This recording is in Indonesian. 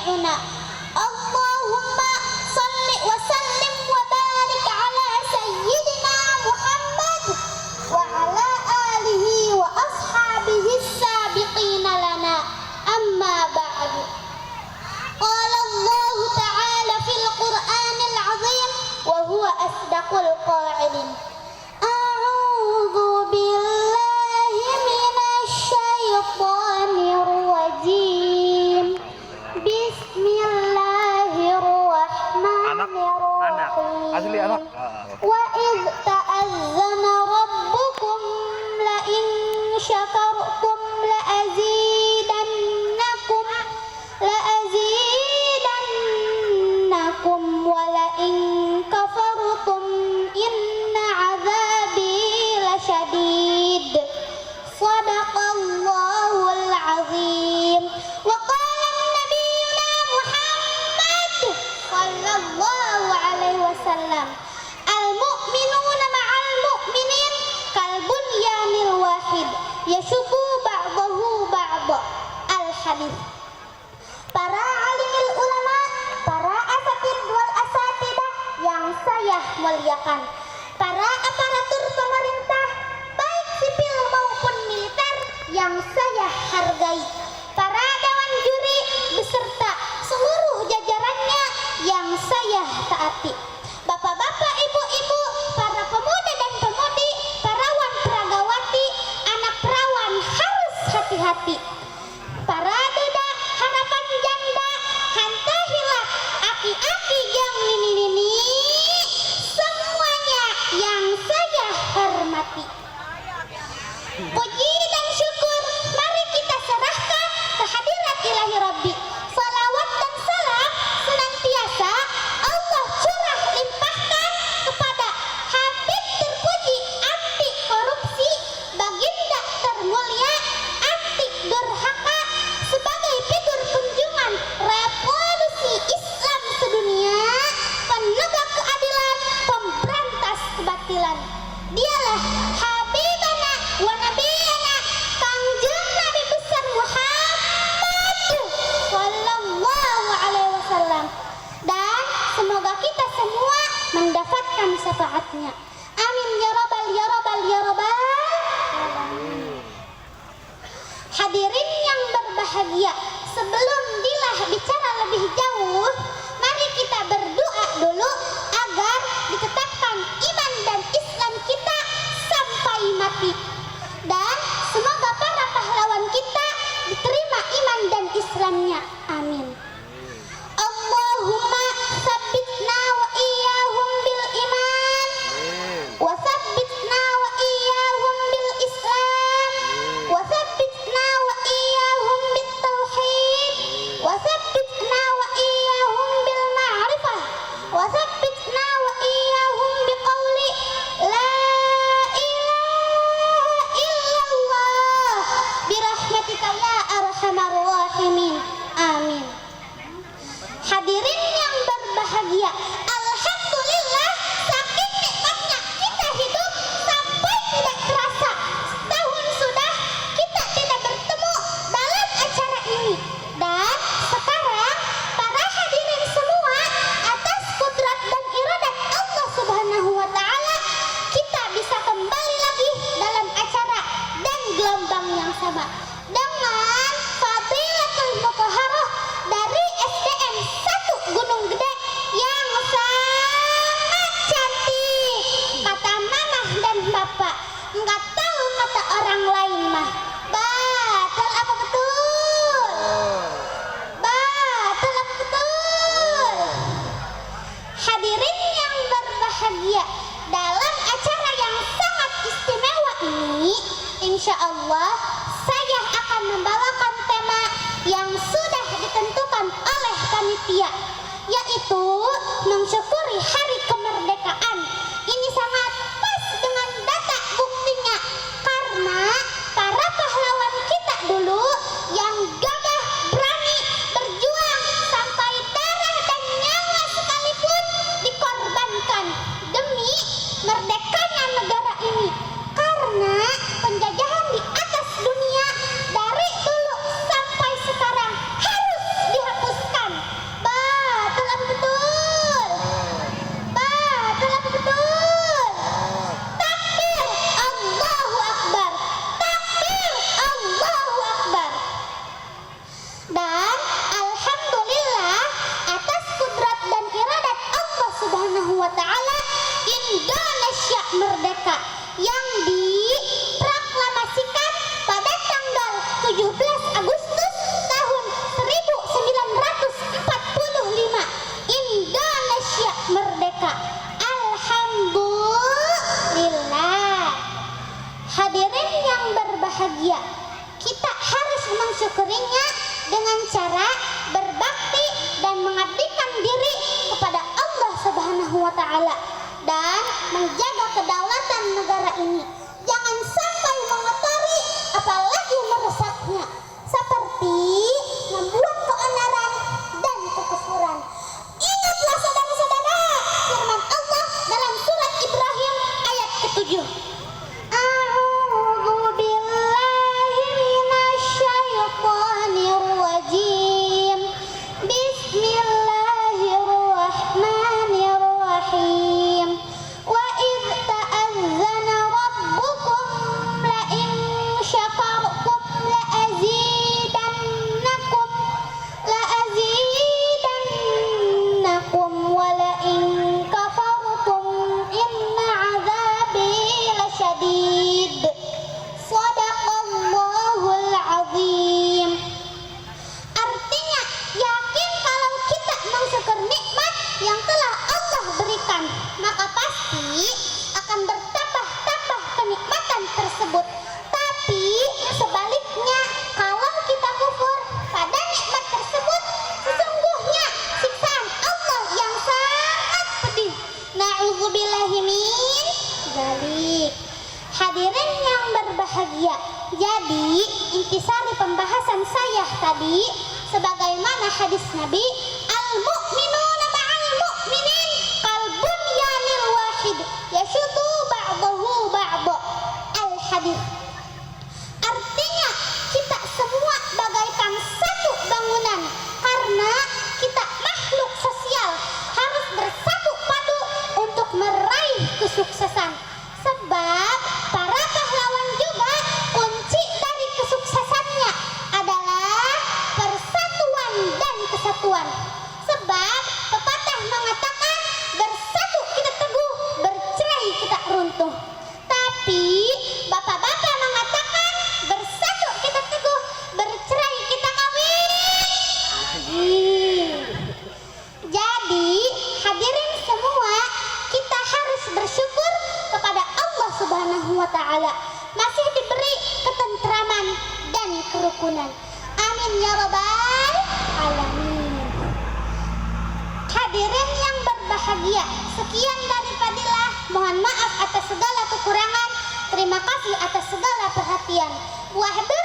jami'una. Allahumma salli wa sallim wa barik ala sayyidina Muhammad wa ala alihi wa ashabihi as-sabiqina lana. Amma ba'du. Qala Allah ta'ala fil Qur'anil 'azim wa huwa asdaqul qa'ilin. A'udzu billahi minasy syaithanir rajim. Bismillahirrahmanirrahim. Asli anak. Wa idz ta'azzana rabbukum la in syakartum la azidannakum wa la in kafartum inna 'adzabi lasyadid. Shadaqallahul 'azim. Wa qala nabiyuna Muhammad sallallahu alaihi wasallam, al-mu'minuna ma'al mu'minin kal bunyanil wahid yashubbu ba'dahu ba'da. Al-hadis. Para alimul ulama, para asatid wal asatidah yang saya muliakan, para aparatur pemerintah baik sipil maupun militer yang saya hargai, para dewan juri beserta seluruh jajarannya yang saya taati, bapak-bapak, ibu-ibu, para pemuda dan pemudi, parawan peragawati, anak perawan harus hati-hati, para duda, harapan janda, hanta hilat, aki-aki yang nini-nini, semuanya yang saya hormati. Puji dan syukur mari kita serahkan kehadirat ilahi Rabbi. Salawat dan salam senantiasa Allah curah limpahkan kepada Habib terpuji anti korupsi, baginda termulia anti durhaka, sebagai figur kunjungan revolusi Islam sedunia, penegak keadilan, pemberantas kebatilan. Dialah Habibana wa Nabiyana Kangjeng Nabi besar Muhammad sallallahu alaihi wasallam, dan semoga kita semua mendapatkan syafaatnya. Amin ya rabbal ya rabbal ya rabbal alamin. Hadirin yang berbahagia, sebelum Dilah bicara lebih jauh, mari kita berdoa dulu agar ditetapkan iman dan Islam kita sampai mati, dan semoga para pahlawan kita diterima iman dan Islamnya. Amin. Allahumma tsabbitna wa iyyahum bil iman wa tsabbitna wa iyyahum bil Islam wa tsabbitna wa iyyahum bit tauhid wa tsabbitna wa iyyahum bil ma'rifah wa tsabbitna wa iyyahum biqauli la ilaha illallah birahmatika ya arhamar rahimin. Amin. Hadirin yang berbahagia, alhamdulillah saking nikmatnya kita hidup sampai tidak terasa setahun sudah kita tidak bertemu dalam acara ini. Dan sekarang para hadirin semua, atas kudrat dan iradat Allah Subhanahu wa taala, kita bisa kembali lagi dalam acara dan gelombang yang sama dengan Fadilatul Mutahharah dari SDN 1 Gunung Gede yang sangat cantik. Kata mamah dan bapak, nggak tahu kata orang lain mah. Batal apa betul? Batal apa betul? Hadirin yang berbahagia, dalam acara yang sangat istimewa ini, insya Allah saya akan membawakan tema yang sudah ditentukan oleh panitia, yaitu mensyukuri hari kemerdekaan. Ini sangat pas dengan data buktinya, karena para pahlawan kita dulu yang gagah berani berjuang sampai darah dan nyawa sekalipun dikorbankan demi merdekanya negara ini, karena penjajahan di atas dunia dari dulu sampai sekarang harus dihapuskan. merdeka yang diproklamasikan pada tanggal 17 Agustus tahun 1945. Indonesia merdeka. Alhamdulillah. Hadirin yang berbahagia, kita harus mensyukurinya dengan cara berbakti dan mengabdikan diri kepada Allah Subhanahu wa Ta'ala dan menjaga kedaulatan negara ini. Jangan sampai mengotori apalagi merusaknya, seperti membuat keonaran dan kekufuran. Ingatlah saudara-saudara firman Allah dalam surat Ibrahim ayat ke-7. A'udzu billahi minasyaitonir rajim. Bismillahirrahmanirrahim. Wa idz ta'azzana rabbukum la in syakartum la azidannakum wa la in kafartum inna 'adzabi lasyadid. Shadaqallahul azim. Artinya, yakin kalau kita mensyukur nikmat yang telah Allah berikan, maka pasti akan bertambah-tambah kenikmatan tersebut. Tapi sebaliknya, kalau kita kufur pada nikmat tersebut, sesungguhnya siksaan Allah yang sangat pedih. Na'udzubillahi min dzalik. Hadirin yang berbahagia, jadi intisari pembahasan saya tadi sebagaimana hadis Nabi, al-mu'minuna ma'al mu'minin kal bunyanil wahid yashuddu ba'dahu ba'da. Al-hadis. Artinya, kita semua bagaikan satu bangunan karena kita makhluk sosial harus bersatu padu untuk meraih kesuksesan. Sebab para pahlawan juga kunci dari kesuksesannya adalah persatuan dan kesatuan. Sebab pepatah mengatakan bersatu kita teguh, bercerai kita runtuh. Tapi bapak-bapak mengatakan bersatu kita teguh, bercerai kita kawin. Jadi hadirin semua, kita harus bersyukur kepada Allah Subhanahu wa Ta'ala masih diberi ketentraman dan kerukunan. Amin ya rabbal alamin. Hadirin yang berbahagia, sekian dari Fadilah. Mohon maaf atas segala kekurangan. Terima kasih atas segala perhatian. Wahdu